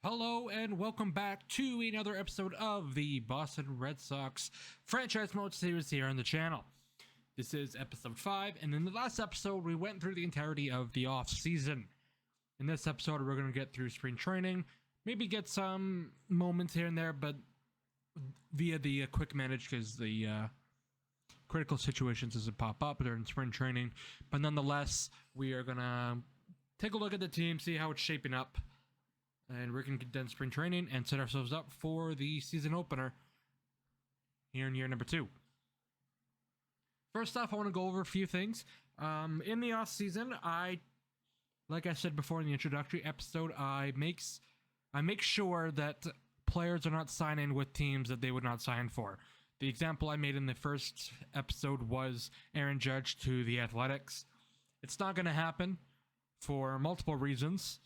Hello and welcome back to another episode of the Boston Red Sox franchise mode series here on the channel. This is episode 5, and in the last episode we went through the entirety of the off season. In this episode we're going to get through spring training, maybe get some moments here and there, but via the quick manage because the critical situations doesn't pop up during spring training. But nonetheless, we are going to take a look at the team, see how it's shaping up. And we're going to condense spring training and set ourselves up for the season opener here in year number 2. First off, I want to go over a few things. In the off season, like I said before in the introductory episode, I make sure that players are not signing with teams that they would not sign for. The example I made in the first episode was Aaron Judge to the Athletics. It's not going to happen for multiple reasons.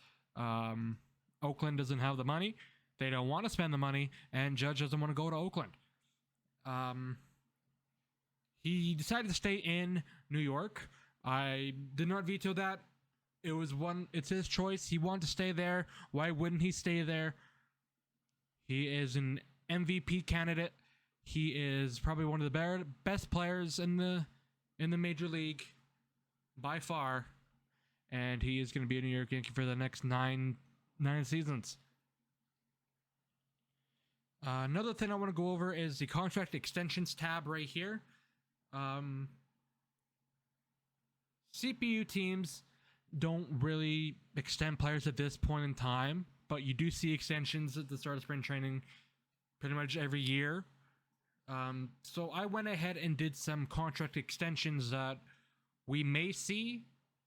Oakland doesn't have the money. They don't want to spend the money, and Judge doesn't want to go to Oakland. He decided to stay in New York. I did not veto that. It's his choice. He wanted to stay there. Why wouldn't he stay there? He is an MVP candidate. He is probably one of the best players in the major league by far, and he is going to be a New York Yankee for the next nine seasons. Another thing I want to go over is the contract extensions tab right here. CPU teams don't really extend players at this point in time, but you do see extensions at the start of spring training pretty much every year. So I went ahead and did some contract extensions that we may see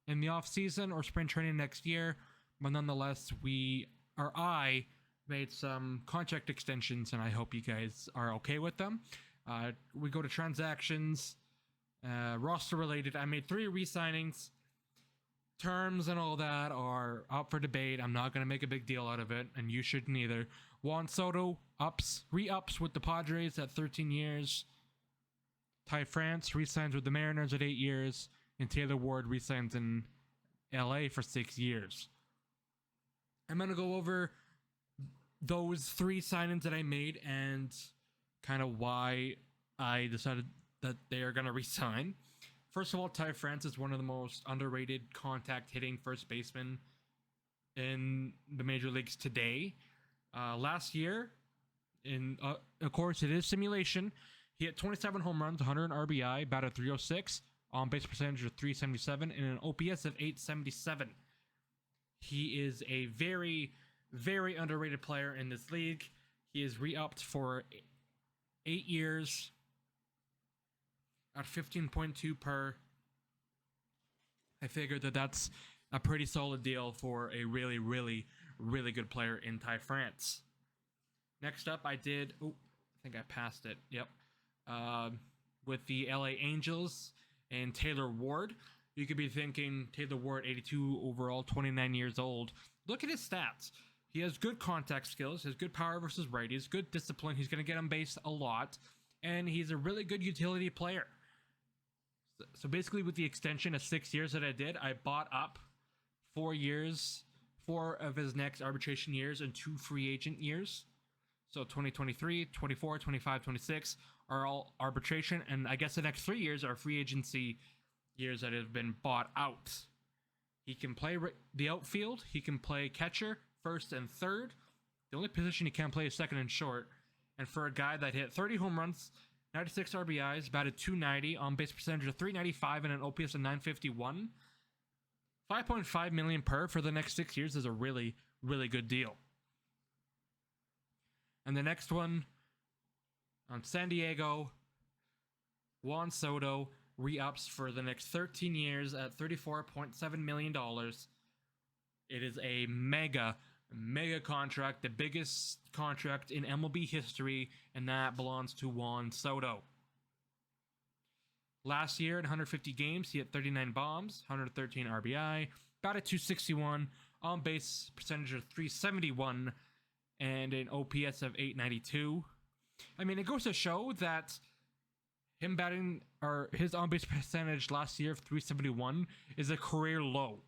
in the off season or spring training next year. But nonetheless, I made some contract extensions, and I hope you guys are okay with them. We go to transactions, roster related. I made 3 re-signings. Terms and all that are up for debate. I'm not going to make a big deal out of it, and you shouldn't either. Juan Soto re-ups with the Padres at 13 years. Ty France re-signs with the Mariners at 8 years, and Taylor Ward re-signs in LA for 6 years. I'm going to go over those 3 signings that I made and kind of why I decided that they are going to resign. First of all, Ty France is one of the most underrated contact hitting first basemen in the major leagues today. Last year, of course, it is simulation. He hit 27 home runs, 100 RBI, batted .306, on base percentage of .377, and an OPS of .877. He is a very, very underrated player in this league. He is re-upped for 8 years at 15.2 per. I figured that that's a pretty solid deal for a really, really, really good player in Ty France. Next up, I think I passed it. Yep. With the LA Angels and Taylor Ward. You could be thinking Taylor Ward, 82 overall, 29 years old. Look at his stats. He has good contact skills, has good power versus righties, good discipline. He's going to get on base a lot, and he's a really good utility player. So basically, with the extension of 6 years that I did, I bought up 4 of his next arbitration years and 2 free agent years. So 2023, 24, 25, 26 are all arbitration, and I guess the next 3 years are free agency years that have been bought out. He can play the outfield. He can play catcher, first and third. The only position he can't play is second and short. And for a guy that hit 30 home runs, 96 RBIs, batted .290, on base percentage of .395, and an OPS of .951, $5.5 million per for the next 6 years is a really, really good deal. And the next one on San Diego, Juan Soto re-ups for the next 13 years at $34.7 million. It is a mega contract, the biggest contract in MLB history, and that belongs to Juan Soto. Last year, in 150 games, he had 39 bombs, 113 RBI, batted .261, on base percentage of .371, and an OPS of .892. I mean, it goes to show that him batting, or his on-base percentage last year of .371 is a career low.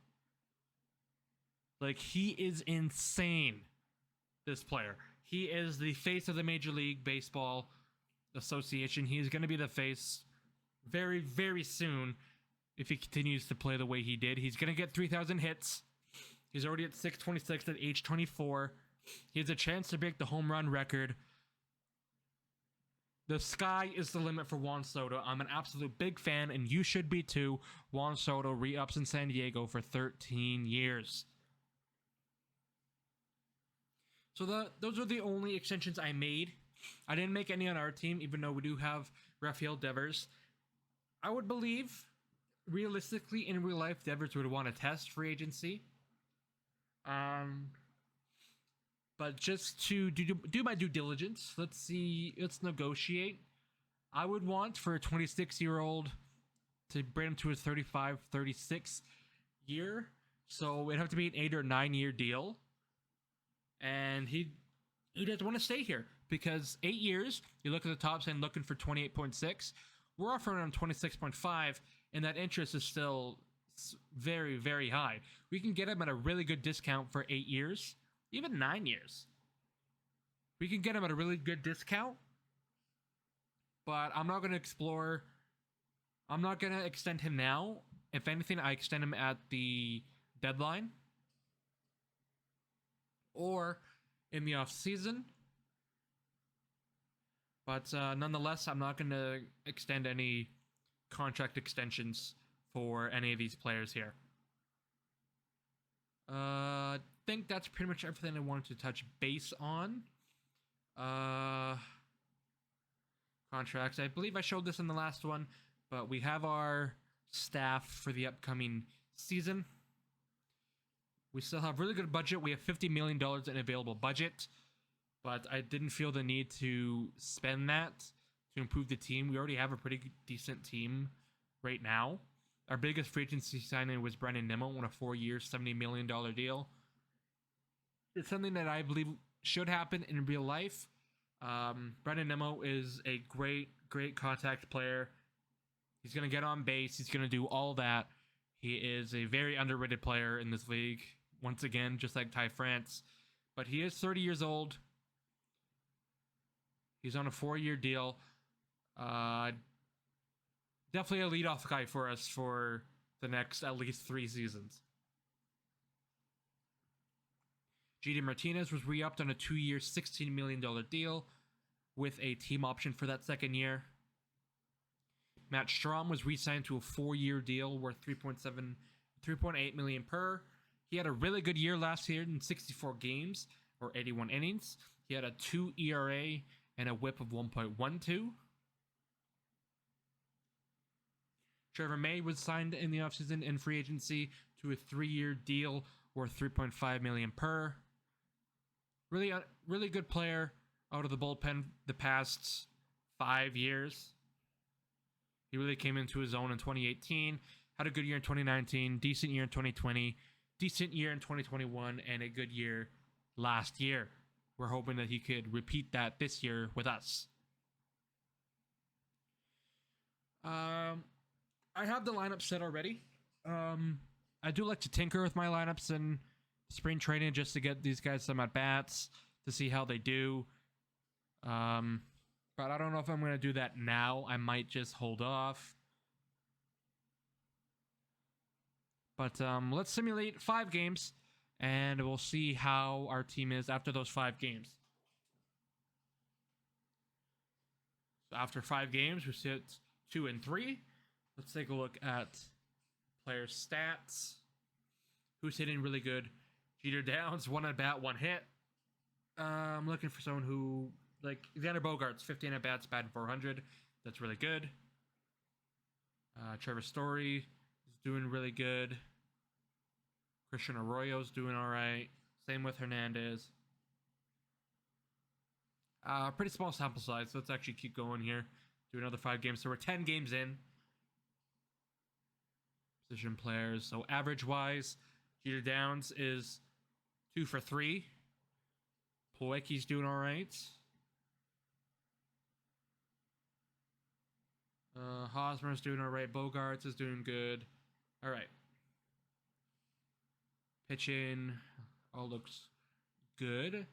Like, he is insane. this player. He is the face of the Major League Baseball Association. He is going to be the face very, very soon if he continues to play the way he did. He's going to get 3,000 hits. He's already at 626 at age 24. He has a chance to break the home run record. The sky is the limit for Juan Soto. I'm an absolute big fan, and you should be too. Juan Soto re-ups in San Diego for 13 years. So those are the only extensions I made. I didn't make any on our team, even though we do have Rafael Devers. I would believe, realistically, in real life, Devers would want to test free agency. But just to do my due diligence, let's negotiate. I would want for a 26-year-old to bring him to his 35, 36 year. So it'd have to be an 8 or 9 year deal. And he doesn't want to stay here because 8 years, you look at the top end looking for 28.6. We're offering him 26.5, and that interest is still very, very high. We can get him at a really good discount for 8 years, even 9 years. We can get him at a really good discount, but I'm not going to explore. I'm not going to extend him now. If anything, I extend him at the deadline or in the off season. But nonetheless, I'm not going to extend any contract extensions for any of these players here. I think that's pretty much everything I wanted to touch base on. Contracts. I believe I showed this in the last one, but we have our staff for the upcoming season. We still have really good budget. We have $50 million in available budget, but I didn't feel the need to spend that to improve the team. We already have a pretty decent team right now. Our biggest free agency signing was Brennan Nemo on a 4-year, $70 million deal. It's something that I believe should happen in real life. Brennan Nemo is a great contact player. He's going to get on base. He's going to do all that. He is a very underrated player in this league. Once again, just like Ty France. But he is 30 years old. He's on a 4-year deal. Definitely a leadoff guy for us for the next at least 3 seasons. JD Martinez was re-upped on a 2-year, $16 million deal with a team option for that second year. Matt Strahm was re-signed to a 4-year deal worth $3.8 million per. He had a really good year last year in 64 games or 81 innings. He had a 2 ERA and a WHIP of 1.12. Trevor May was signed in the offseason in free agency to a 3-year deal worth $3.5 million per. Really good player out of the bullpen the past 5 years. He really came into his own in 2018, had a good year in 2019, decent year in 2020, decent year in 2021, and a good year last year. We're hoping that he could repeat that this year with us. I have the lineup set already. I do like to tinker with my lineups in spring training just to get these guys some at-bats to see how they do. But I don't know if I'm going to do that now. I might just hold off. But let's simulate 5 games, and we'll see how our team is after those 5 games. So after 5 games, we sit 2 and 3. Let's take a look at player stats. Who's hitting really good? Jeter Downs, 1 at bat, 1 hit. I'm looking for someone who, like Xander Bogaerts, 15 at bats, batting .400. That's really good. Trevor Story is doing really good. Christian Arroyo's doing all right. Same with Hernandez. Pretty small sample size, so let's actually keep going here. Do another 5 games. So we're 10 games in. Position players. So average-wise, Jeter Downs is 2 for 3. Plawecki's doing all right. Hosmer's doing all right. Bogaerts is doing good. All right. Pitching all looks good.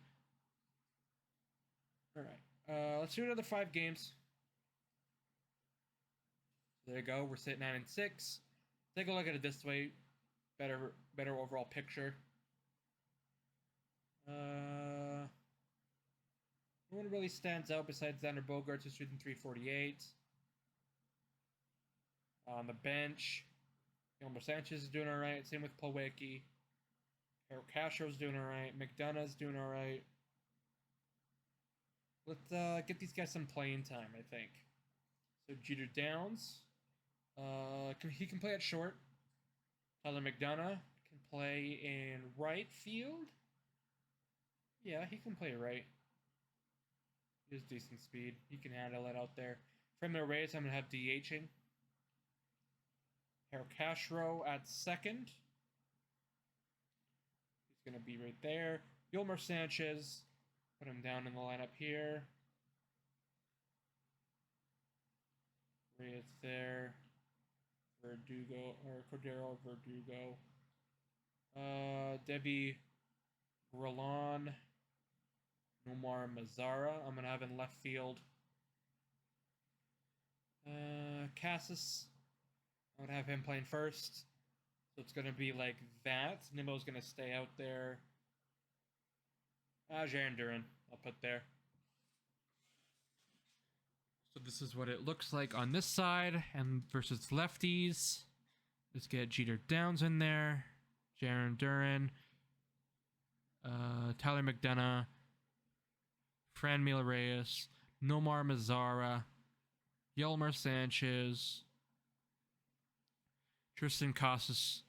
All right. Let's do another 5 games. There you go. We're sitting 9-6. Take a look at it this way. Better overall picture. No one really stands out besides Xander Bogaerts, who's shooting 348. On the bench, Gilberto Sanchez is doing all right. Same with Plawecki. Harold Castro's doing all right. McDonough's doing all right. Let's get these guys some playing time, I think. So Jeter Downs, he can play at short. Tyler McDonough can play in right field. Yeah, he can play right. He has decent speed. He can handle it out there. Trevor May, I'm going to have DHing. Harold Castro at second. He's going to be right there. Yolmer Sanchez. Put him down in the lineup here. Reyes there. Verdugo, or Cordero Verdugo. Debbie Rolon. Nomar Mazzara. I'm going to have in left field. Cassis. I'm going to have him playing first. So it's going to be like that. Nemo's going to stay out there. Jaron Duran, I'll put there. So this is what it looks like on this side and versus lefties. Let's get Jeter Downs in there. Jaron Duran. Tyler McDonough. Franmil Reyes. Nomar Mazzara. Yolmer Sanchez. Tristan Casas.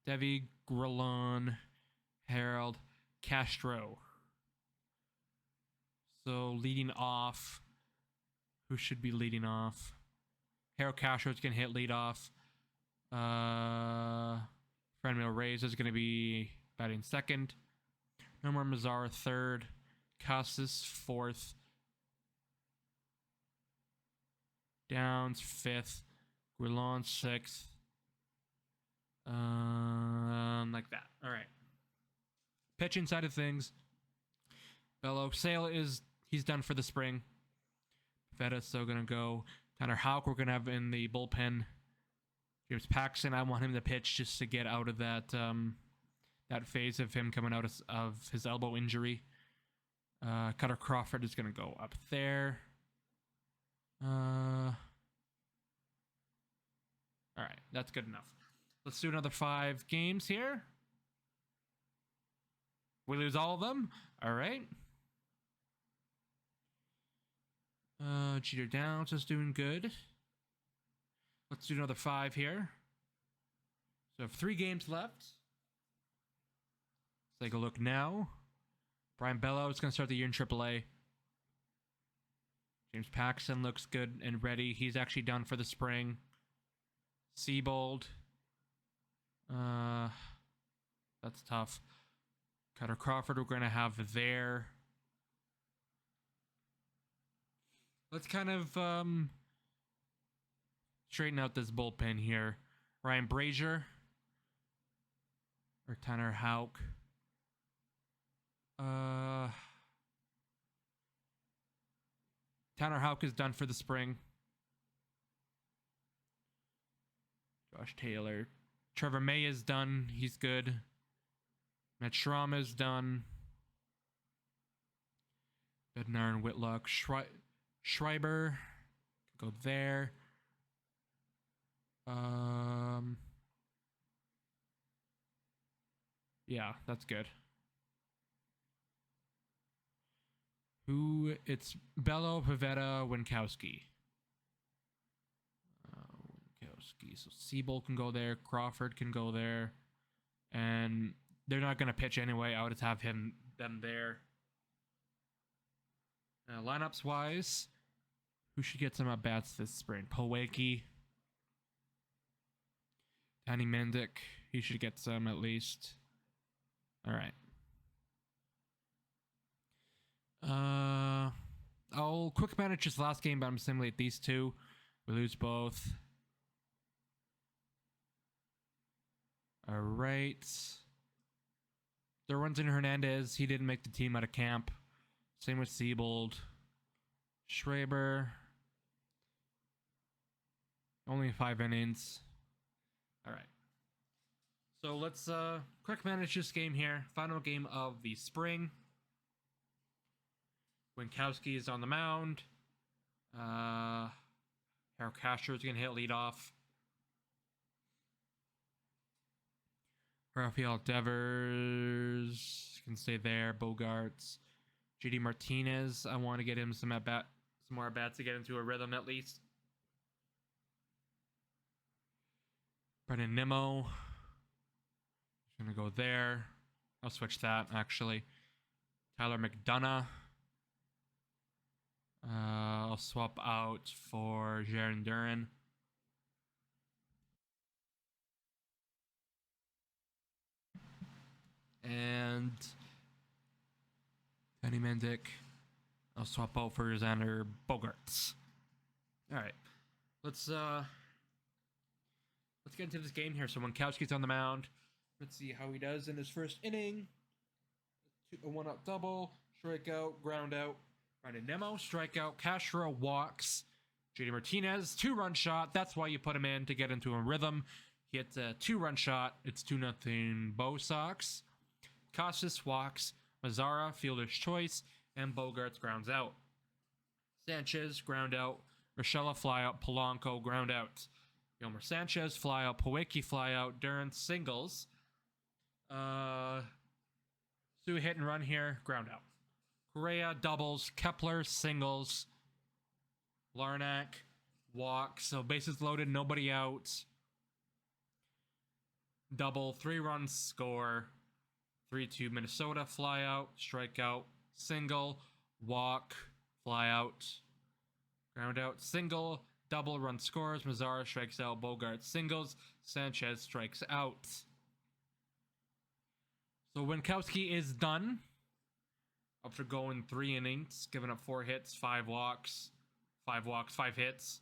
Devi Grillon. Harold Castro. So leading off, who should be leading off? Harold Castro is going to hit lead off. Franmil Reyes is going to be batting second. Nomar Mazzara third. Casas fourth. Downs fifth. Grillon sixth. Like that. All right. Pitching side of things. Bello Sale he's done for the spring. Vetta's still gonna go. Tanner Houck we're gonna have in the bullpen. James Paxton, I want him to pitch just to get out of that that phase of him coming out of his elbow injury. Cutter Crawford is gonna go up there. All right, that's good enough. Let's do another 5 games here. We lose all of them. All right. Jeter Downs is doing good. Let's do another 5 here. So I have 3 games left. Let's take a look now. Brian Bello is going to start the year in AAA. James Paxton looks good and ready. He's actually done for the spring. Seabold. That's tough. Cutter Crawford we're going to have there. Let's kind of straighten out this bullpen here. Ryan Brazier or Tanner Houck. Tanner Houck is done for the spring. Josh Taylor. Trevor May is done. He's good. Matt Schramm is done. Bednar and Whitlock. Schreiber. Go there. Yeah, that's good. It's Bello, Pivetta, Winkowski. So Seabold can go there. Crawford can go there. And they're not going to pitch anyway. I would just have them there. Lineups wise, who should get some at-bats this spring? Plawecki. Danny Mendick. He should get some at least. All right. I'll quick manage this last game, but I'm simulate these two. We lose both. All right. Derwinson Hernandez, he didn't make the team out of camp. Same with Seabold. Schreiber. Only 5 innings. All right. So let's quick manage this game here. Final game of the spring. Winkowski is on the mound. Harold Castro is going to hit leadoff. Rafael Devers can stay there. Bogarts. JD Martinez. I want to get him some more at bats to get into a rhythm at least. Brennan Nemo. Just gonna go there. I'll switch that actually. Tyler McDonough. I'll swap out for Jaron Duran. And Danny Mendick. I'll swap out for Xander Bogarts. All right, let's get into this game here. So Winkowski's on the mound. Let's see how he does in his first inning. A 1-out double, strikeout, ground out. Brennan Nemo, strikeout. Castro walks. JD Martinez, 2-run shot. That's why you put him in, to get into a rhythm. He hits a 2-run shot. It's 2-0 Bo Sox. Casas walks. Mazzara, fielder's choice. And Bogarts grounds out. Sanchez, ground out. Rochella, fly out. Polanco, ground out. Yolmer Sanchez, fly out. Powiecki, fly out. Duran, singles. Sue, hit and run here. Ground out. Correa, doubles. Kepler, singles. Larnack, walk. So bases loaded, nobody out. Double, 3-run score. 3-2 Minnesota, fly out. Strikeout. Single, walk, fly out. Ground out, single. Double, run scores. Mazzara strikes out. Bogart singles. Sanchez strikes out. So Winkowski is done. After going 3 innings, giving up 4 hits, 5 walks. 5 hits.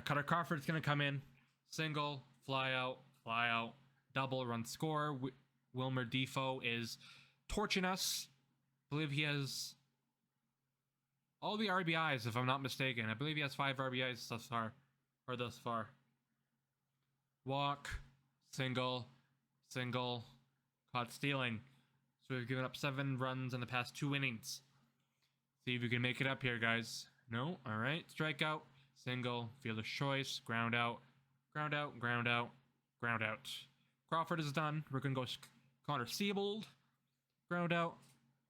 Cutter Crawford's going to come in. Single, fly out. Double, run score. Wilmer Defoe is torching us. I believe he has all the RBIs, if I'm not mistaken. I believe he has 5 RBIs thus far. Walk, single, caught stealing. So we've given up 7 runs in the past 2 innings. See if you can make it up here, guys. No? Alright. Strikeout, single, fielder's choice, ground out. Crawford is done. We're going to go Connor Siebold. Ground out.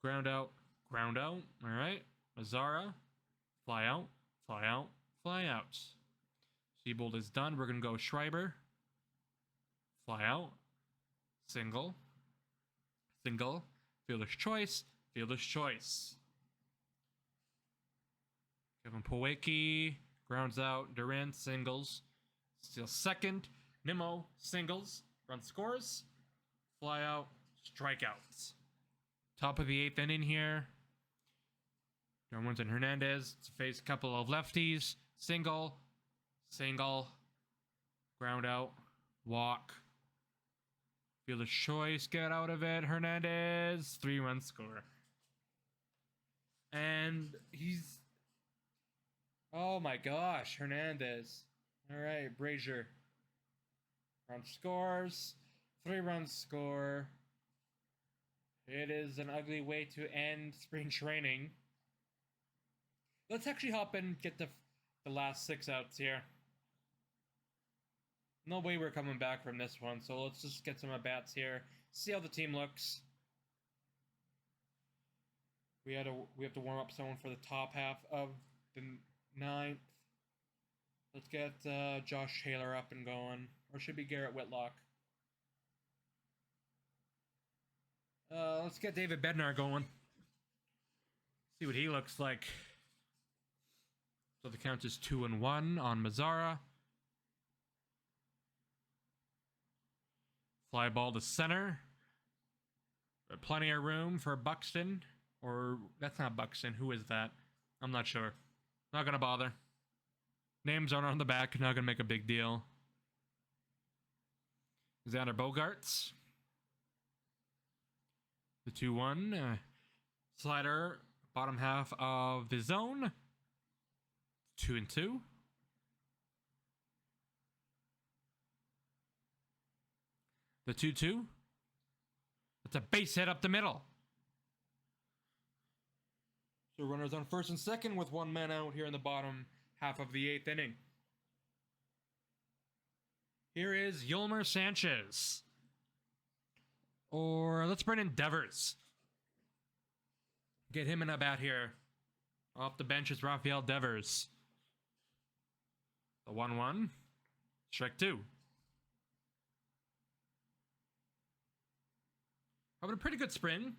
Alright. Mazzara. Fly out. Siebold is done. We're going to go Schreiber. Fly out. Single. Fielder's choice. Kevin Powiecki. Grounds out. Durant singles. Steals second. Nemo singles. Run scores. Fly out. Strikeouts. Top of the 8th inning here. Darwin's and Hernandez to face a couple of lefties. Single. Ground out. Walk. Fielder's choice. Get out of it. Hernandez. 3-run score. And he's... Oh my gosh. Hernandez. Alright. Brazier. Run scores. 3-run score. It is an ugly way to end spring training. Let's actually hop in and get the last 6 outs here. No way we're coming back from this one, so let's just get some at-bats here. See how the team looks. We have to warm up someone for the top half of the 9th. Let's get Josh Taylor up and going. Or should be Garrett Whitlock. Let's get David Bednar going. See what he looks like. So the count is 2-1 on Mazzara. Fly ball to center. Plenty of room for Buxton. Or, that's not Buxton. Who is that? I'm not sure. Not gonna bother. Names aren't on the back. Not gonna make a big deal. Xander Bogarts. The 2-1. Slider, bottom half of the zone. 2-2. The 2-2. It's a base hit up the middle. So runners on first and second with one man out here in the bottom half of the 8th inning. Here is Yolmer Sanchez. Or let's bring in Devers. Get him in a bat here. Off the bench is Rafael Devers. The 1-1. Strike 2. Having a pretty good spring.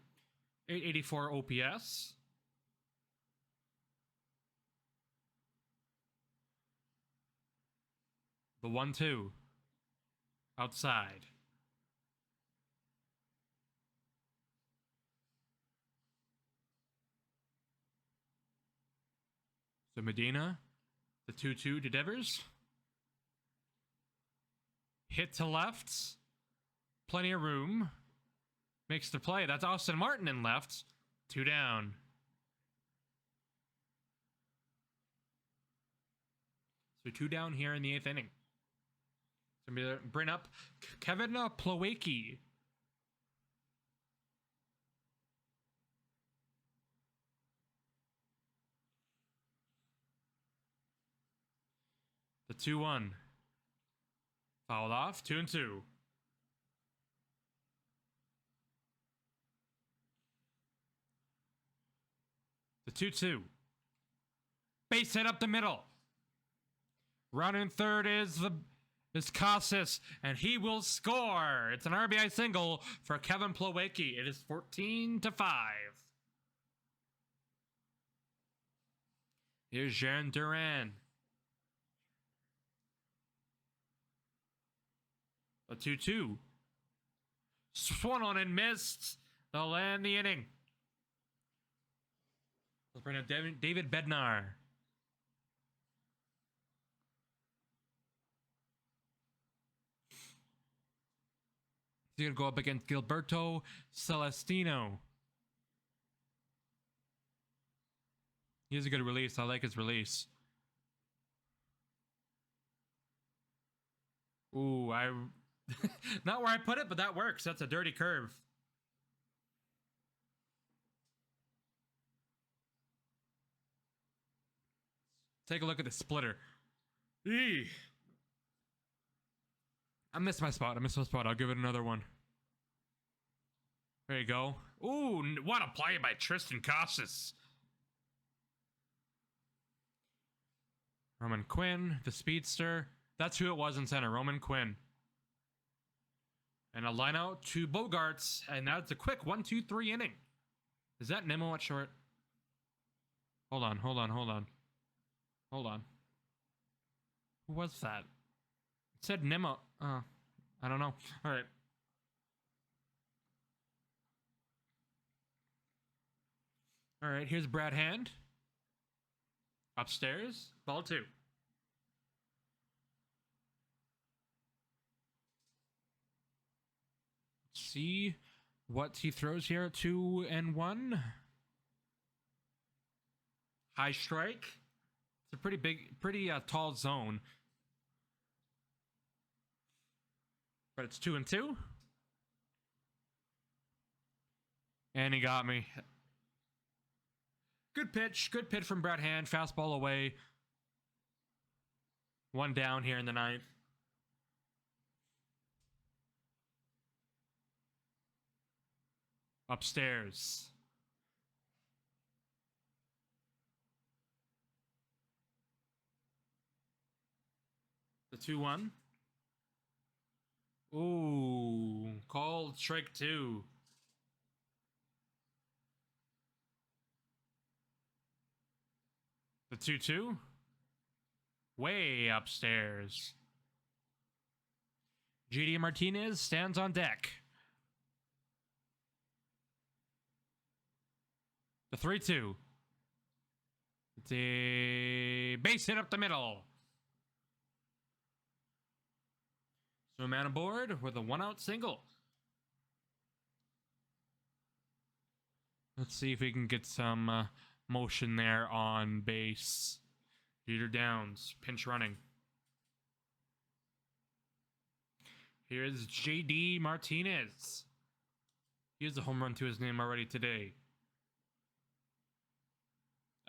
884 OPS. The 1-2. Outside. So Medina. The 2-2 to Devers. Hit to left. Plenty of room. Makes the play. That's Austin Martin in left. 2 down. So 2 down here in the 8th inning. So I'm going to bring up Kevin Plawecki. The 2-1. Fouled off. 2-2. The 2-2. Base hit up the middle. Running third is Casas, and he will score. It's an RBI single for Kevin Plawecki. It is 14-5. Here's Jaron Duran. A 2-2. Swung on and missed. They'll end the inning. Let's bring in David Bednar. He's going to go up against Gilberto Celestino. He has a good release. I like his release. Ooh, not where I put it, but that works. That's a dirty curve. Take a look at the splitter. Eee. I missed my spot. I'll give it another one. There you go. Ooh, what a play by Tristan Casas. Roman Quinn, the speedster. That's who it was in center, Roman Quinn. And a line out to Bogarts, and that's a quick 1-2-3 inning. Is that Nemo at short? Hold on. Who was that? It said Nemo. I don't know. All right. All right, here's Brad Hand. Upstairs, ball 2. See what he throws here. 2-1. High strike. It's a pretty tall zone. But it's 2-2. And he got me. Good pitch from Brad Hand. Fastball away. 1 down here in the 9th. Upstairs. The 2-1. Ooh, called strike 2. The 2-2. Way upstairs. JD Martinez stands on deck. The 3-2. It's a base hit up the middle. So a man aboard with a 1-out single. Let's see if we can get some motion there on base. Peter Downs, pinch running. Here's J.D. Martinez. He has a home run to his name already today.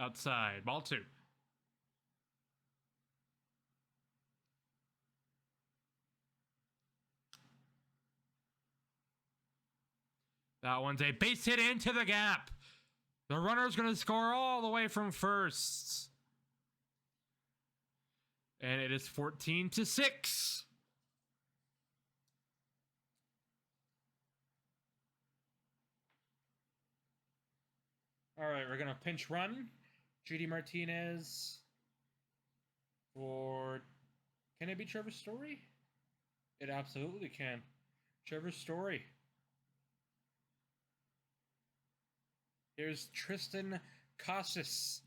Outside, ball 2. That one's a base hit into the gap. The runner's going to score all the way from first. And it is 14-6. All right, we're going to pinch run. J.D. Martinez for... Can it be Trevor Story? It absolutely can. Trevor Story. Here's Tristan Casas.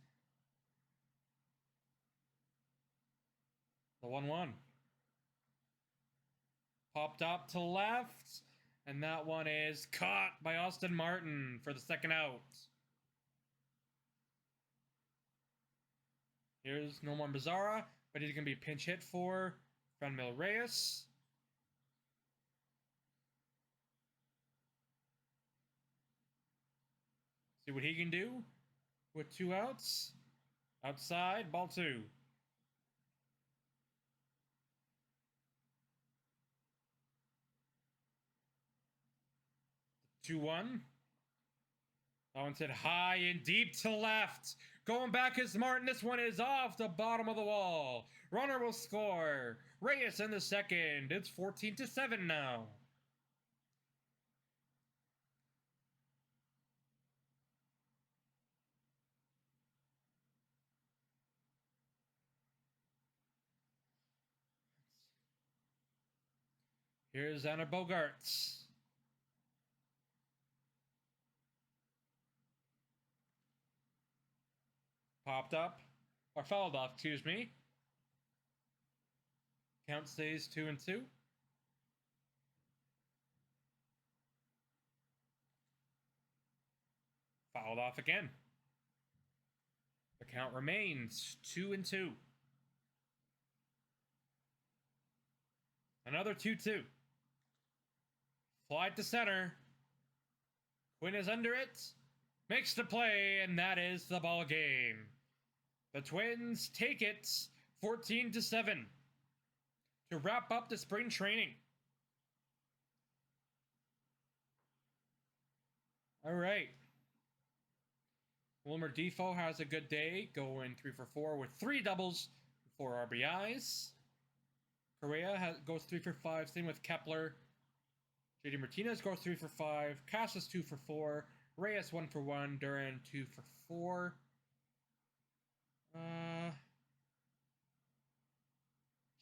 The 1-1. Popped up to left. And that one is caught by Austin Martin for the second out. Here's Nomar Mazara, but he's going to be pinch hit for Franmil Reyes. See what he can do with 2 outs. Outside, ball 2. The 2-1. That one said high and deep to left. Going back is Martin. This one is off the bottom of the wall. Runner will score. Reyes in the second. It's 14-7 now. Here's Anna Bogarts. Popped up, or fouled off, excuse me. Count stays 2-2. Fouled off again. The count remains 2-2. Another 2-2. Fly to center. Quinn is under it. Makes the play, and that is the ball game. The Twins take it 14-7 to wrap up the spring training. All right. Wilmer Defoe has a good day, going 3 for 4 with 3 doubles, 4 RBIs. Correa goes 3 for 5, same with Kepler. J.D. Martinez goes 3 for 5, Casas 2 for 4, Reyes 1 for 1, Duran 2 for 4.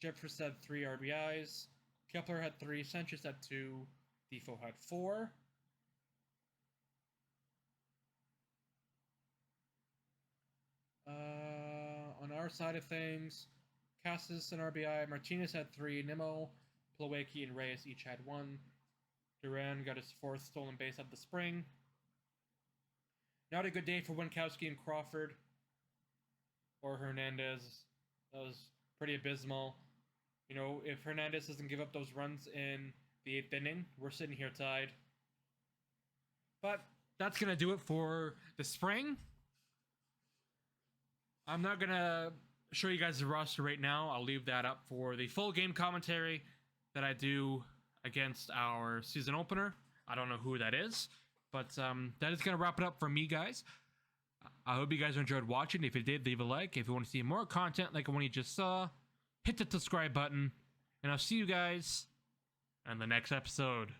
Jeffress had 3 RBIs. Kepler had 3. Sanchez had 2. Defoe had 4. On our side of things, Casas an RBI. Martinez had 3. Nemo, Plawecki, and Reyes each had 1. Duran got his 4th stolen base of the spring. Not a good day for Winkowski and Crawford. Or Hernandez. That was pretty abysmal. You know, if Hernandez doesn't give up those runs in the 8th inning, we're sitting here tied. But that's going to do it for the spring. I'm not going to show you guys the roster right now. I'll leave that up for the full game commentary that I do against our season opener. I don't know who that is. But that is going to wrap it up for me, guys. I hope you guys enjoyed watching. If you did, leave a like. If you want to see more content like the one you just saw, hit the subscribe button. And I'll see you guys in the next episode.